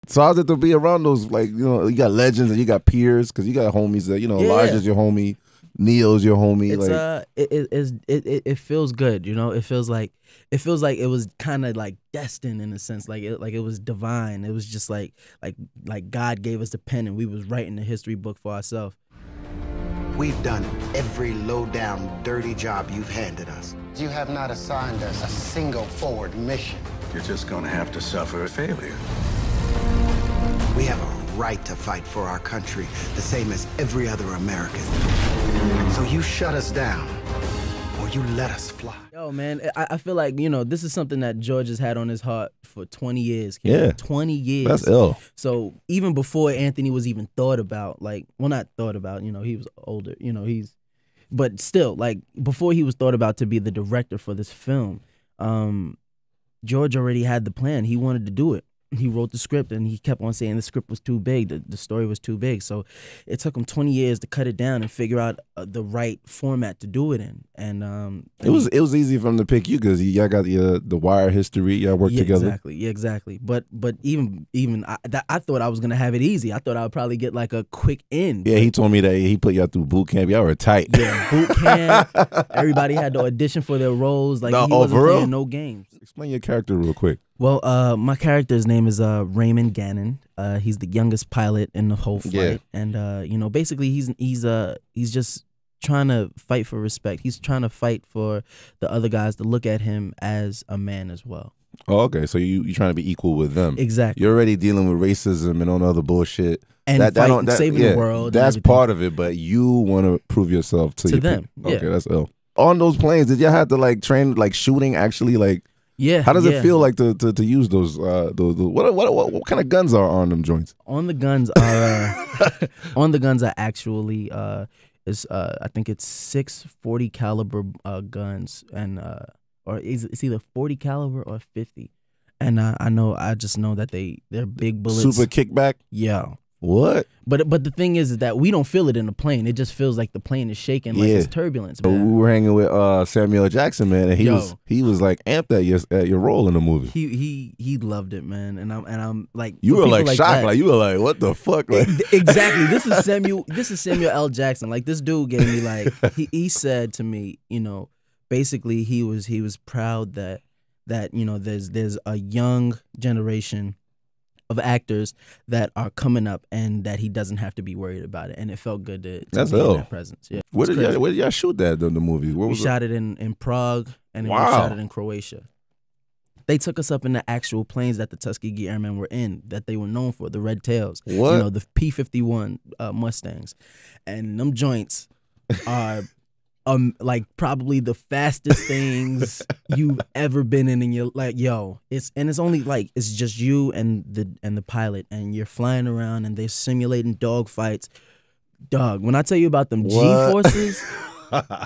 So how's it to be around those, like, you got legends and you got peers, because you got homies that, Elijah's your homie, Neil's your homie. It feels good, It feels like it was kind of like destined in a sense, like it was divine. It was just like God gave us the pen and we was writing the history book for ourselves. We've done every low-down, dirty job you've handed us. You have not assigned us a single forward mission. You're just gonna have to suffer a failure. We have a right to fight for our country, the same as every other American. So you shut us down, or you let us fly. Yo, man, I feel like, this is something that George has had on his heart for 20 years. Kid. Yeah. 20 years. That's ill. So even before Anthony was even thought about, not thought about, he was older, but still, before he was thought about to be the director for this film, George already had the plan. He wanted to do it. He wrote the script and he kept on saying the script was too big, the story was too big. So it took him 20 years to cut it down and figure out the right format to do it in. And it was easy for him to pick you because y'all got the Wire history, y'all worked together. Exactly, yeah, exactly. But even I thought I was gonna have it easy. I thought I would probably get like a quick in. Yeah, he told me that he put y'all through boot camp. Y'all were tight. Yeah, boot camp. Everybody had to audition for their roles. Like he wasn't playing no games. Explain your character real quick. Well, my character's name is Raymond Gannon. He's the youngest pilot in the whole flight, and basically he's just trying to fight for respect. He's trying to fight for the other guys to look at him as a man as well. Oh, okay. So you trying to be equal with them? Exactly. You're already dealing with racism and all the other bullshit. And saving the world. That's part of it, but you want to prove yourself to them. Okay, that's ill. On those planes, did y'all have to train shooting actually Yeah. How does it feel like to use those what kind of guns are on them joints? On the guns are actually I think it's 6 40 caliber guns, and or it's either 40 caliber or 50. And I just know that they're big bullets. Super kickback? Yeah. What? But the thing is that we don't feel it in the plane. It just feels like the plane is shaking, like it's turbulence. Man. We were hanging with Samuel Jackson, man, and he was like amped at your role in the movie. He loved it, man, and I'm like, you were like shocked, that, you were like, what the fuck? Like, exactly. This is Samuel L. Jackson. Like, this dude gave me he said to me, basically he was proud that there's a young generation of actors that are coming up and that he doesn't have to be worried about it, and it felt good to be in that presence. Yeah, where did y'all shoot that the movie? We shot it in Prague, and then we shot it in Croatia. They took us up in the actual planes that the Tuskegee Airmen were in, that they were known for, the Red Tails. What? The P-51 Mustangs, and them joints are like probably the fastest things you've ever been in your it's only it's just you and the pilot, and you're flying around and they're simulating dog fights. Dog, when I tell you about them G-forces,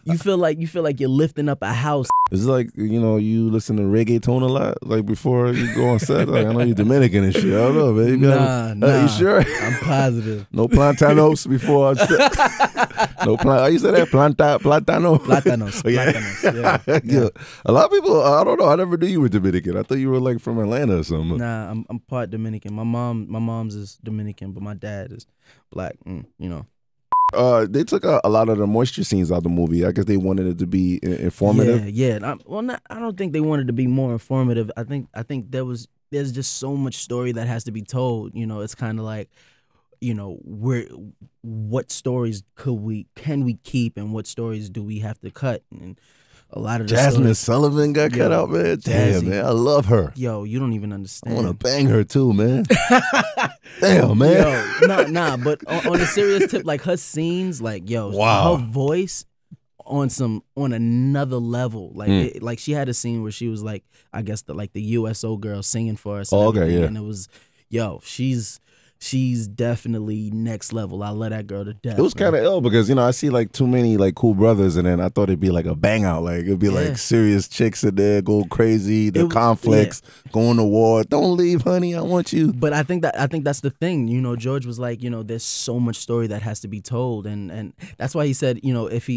you feel like you're lifting up a house. It's like, you listen to reggaeton a lot, like before you go on set. Like, I know you're Dominican and shit. I don't know, man. Nah. You sure? I'm positive. No plantanos before. No you said that? Platanos. Platanos. Yeah. A lot of people, I don't know. I never knew you were Dominican. I thought you were like from Atlanta or something. Nah, I'm part Dominican. My mom's is Dominican, but my dad is black. They took a lot of the moisture scenes out of the movie. I guess they wanted it to be informative. Yeah. I don't think they wanted to be more informative. I think there's just so much story that has to be told. It's kind of like, what stories can we keep, and what stories do we have to cut? And a lot of the Jasmine Sullivan got cut out, man. Damn, man, I love her. Yo, you don't even understand. I want to bang her too, man. Damn, man. Nah. But on a serious tip, like her scenes, wow. Her voice on another level. Like she had a scene where she was like, I guess the USO girl singing for us. And and it was, she's definitely next level. I love that girl to death. It was kind of ill because, I see too many cool brothers, and then I thought it'd be like a bang out. Like it'd be like serious chicks in there, go crazy, the conflicts, going to war. Don't leave, honey, I want you. But I think that's the thing. George was like, there's so much story that has to be told, and that's why he said, if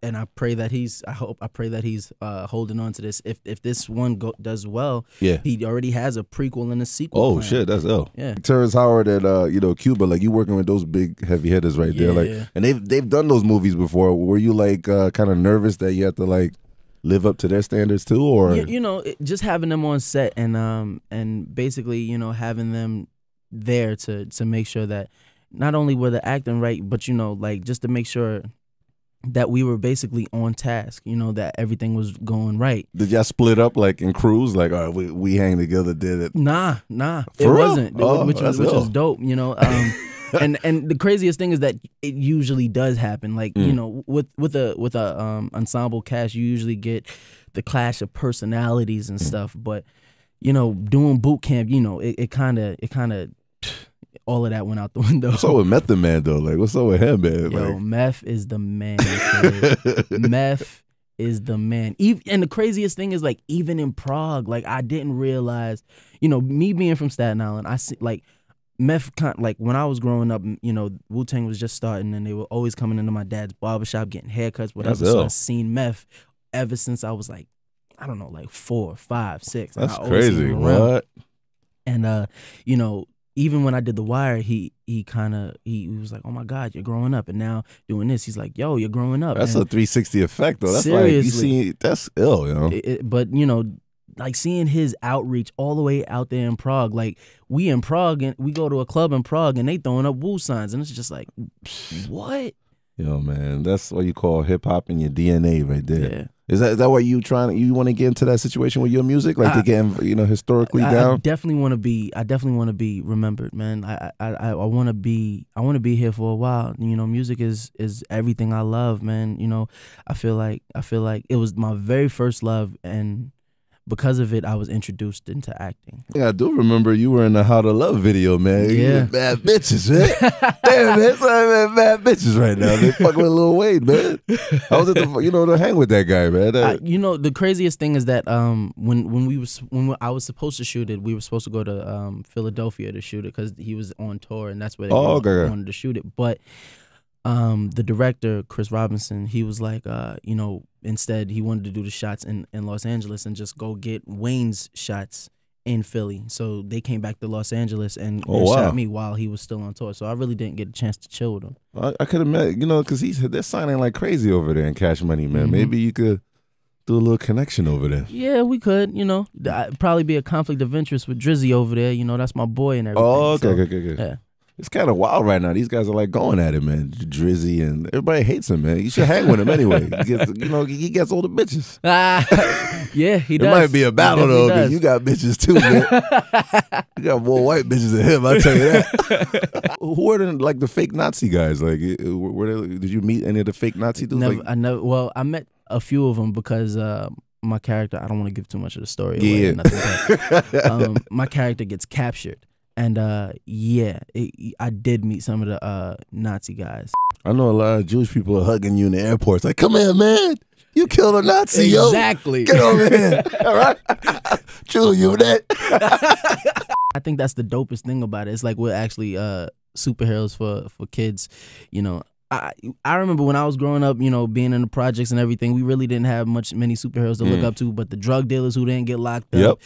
and I pray that I pray that he's holding on to this. If this one does well, he already has a prequel and a sequel. Oh plan. shit, that's ill. Yeah, Terrence Howard at Cuba, like you working with those big heavy hitters right there, like, and they've done those movies before. Were you like kind of nervous that you had to like live up to their standards too, or just having them on set and basically having them there to make sure that not only were the acting right, but like just to make sure that we were basically on task, that everything was going right. Did y'all split up like in crews? Like, all right, we hang together, did it? Nah, For it real? wasn't. Which was dope, and the craziest thing is that it usually does happen. Like, with a ensemble cast, you usually get the clash of personalities and stuff. But, doing boot camp, it kind of all of that went out the window. What's up with Method Man though? Like, what's up with him, man? Yo, like... Meth is the man. Kid. Meth is the man. And the craziest thing is, like, even in Prague, like, I didn't realize, me being from Staten Island, I see, like, Meth, like, when I was growing up, Wu-Tang was just starting, and they were always coming into my dad's barbershop, getting haircuts, whatever. So I've seen Meth ever since I was, like, I don't know, like 4, 5, 6. That's crazy. What? And, even when I did The Wire, he was like, oh my God, you're growing up. And now doing this, he's like, yo, you're growing up. That's a 360 effect though. That's seriously, that's ill, But like seeing his outreach all the way out there in Prague, like we in Prague and we go to a club in Prague and they throwing up Woo signs and it's just like, what? Yo, man, that's what you call hip hop in your DNA right there. Yeah. Is that why you want to get into that situation with your music, like to get historically down? I definitely want to be remembered, man. I want to be here for a while. Music is everything I love, man. I feel like it was my very first love, and because of it, I was introduced into acting. Yeah, I do remember you were in the How to Love video, man. Yeah. Bad bitches, man. Damn, man. Some bad bitches right now. They fucking with Lil Wayne, man. I was at to hang with that guy, man. The craziest thing is that when I was supposed to shoot it, we were supposed to go to Philadelphia to shoot it because he was on tour and that's where they wanted to shoot it. But the director, Chris Robinson, he was like, instead he wanted to do the shots in Los Angeles and just go get Wayne's shots in Philly. So they came back to Los Angeles and shot me while he was still on tour. So I really didn't get a chance to chill with him. I could have met, because they're signing like crazy over there in Cash Money, man. Mm-hmm. Maybe you could do a little connection over there. Yeah, we could. I'd probably be a conflict of interest with Drizzy over there. That's my boy and everything. Oh, okay, so, okay. Yeah. It's kind of wild right now. These guys are like going at it, man. Drizzy and everybody hates him, man. You should hang with him anyway. He gets all the bitches. Yeah, he does. It might be a battle though, because you got bitches too, man. You got more white bitches than him. I tell you that. Who are the fake Nazi guys? Like, did you meet any of the fake Nazi dudes? Well, I met a few of them because my character. I don't want to give too much of the story away. Yeah. My character gets captured. And I did meet some of the Nazi guys. I know a lot of Jewish people are hugging you in the airports. Like, come here, man. You killed a Nazi, exactly. Yo. Get over here. All right. Jew, you that. I think that's the dopest thing about it. It's like we're actually superheroes for kids, I remember when I was growing up, being in the projects and everything, we really didn't have many superheroes to look up to, but the drug dealers who didn't get locked up,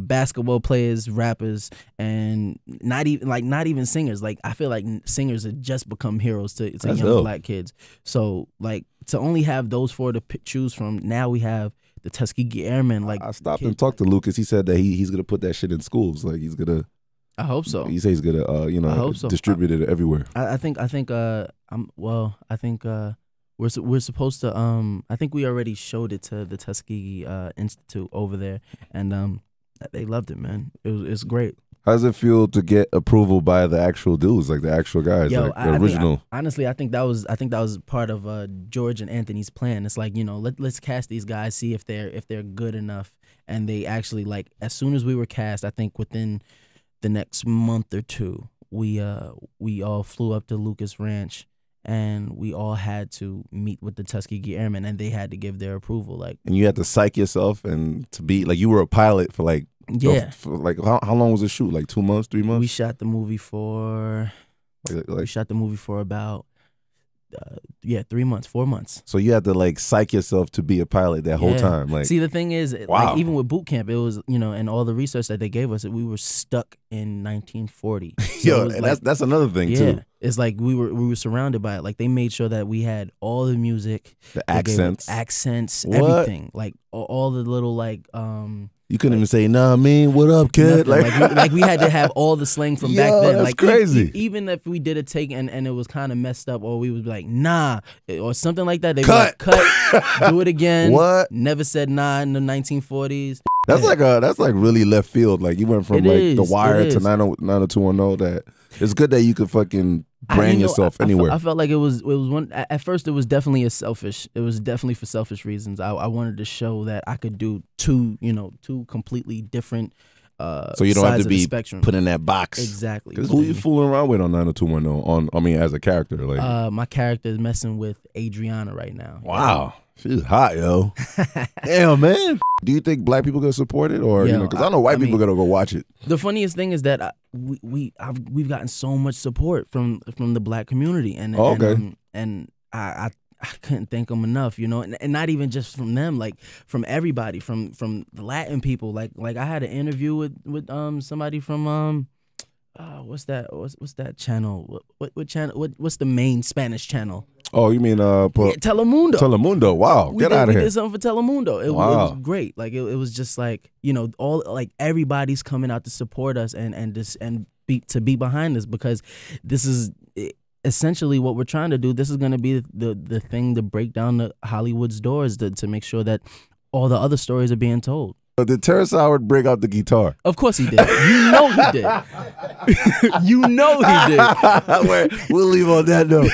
basketball players, rappers, and not even singers. Like, I feel like singers have just become heroes to young black kids. So, like, to only have those four to choose from, now we have the Tuskegee Airmen. Like, I stopped and talked to Lucas. He said that he's gonna put that shit in schools. Like, he's gonna. I hope so. He says he's gonna, distribute it everywhere. I think we're supposed to. I think we already showed it to the Tuskegee Institute over there, and they loved it, man. It's great. How does it feel to get approval by the actual dudes, like the actual guys, the original? Honestly, I think that was part of George and Anthony's plan. It's like, let's cast these guys, see if they're good enough, and they actually, like, as soon as we were cast, I think within the next month or two, we all flew up to Lucas Ranch, and we all had to meet with the Tuskegee Airmen, and they had to give their approval. Like, and you had to psych yourself and to be like, you were a pilot for like, how long was the shoot? Like 2 months, 3 months? We shot the movie for about yeah, 3 months, 4 months. So you had to like psych yourself to be a pilot that whole time. Like, see, the thing is, wow. like even with boot camp, it was, you know, and all the research that they gave us, we were stuck in 1940. So yo, and like, that's another thing too. It's like we were surrounded by it. Like they made sure that we had all the music, the accents, everything. Like all the little like you couldn't even say, "Nah, man, what up, kid?" Like we had to have all the slang from back then. That's like crazy. Even if we did a take and it was kind of messed up, or we would be like, "Nah," or something like that, they would like, cut, do it again. What? Never said nah in the 1940s. That's like really left field. Like you went from The Wire to 90210. That it's good that you could fucking brand yourself anywhere. I felt like it was one. At first, it was definitely It was definitely for selfish reasons. I wanted to show that I could do two completely different. So you don't have to be put in that box. Exactly. Because who you fooling around with on 90210? I mean, as a character, like my character is messing with Adriana right now. Wow, she's hot, yo. Damn, man. Do you think black people gonna support it, or because I know white people gonna go watch it? The funniest thing is that we've gotten so much support from the black community, and I couldn't thank them enough, you know, and not even just from them, like from everybody, from the Latin people. Like I had an interview with somebody from what's that channel? What channel? What's the main Spanish channel? Oh, you mean Telemundo? Telemundo. Wow, get out of here. We did something for Telemundo. It was great. Like it was just like, you know, all like everybody's coming out to support us and be behind us, because this is essentially what we're trying to do. This is going to be the thing to break down the Hollywood's doors to make sure that all the other stories are being told. Did Terrence Howard bring out the guitar? Of course he did. You know he did. You know he did. We'll leave on that note.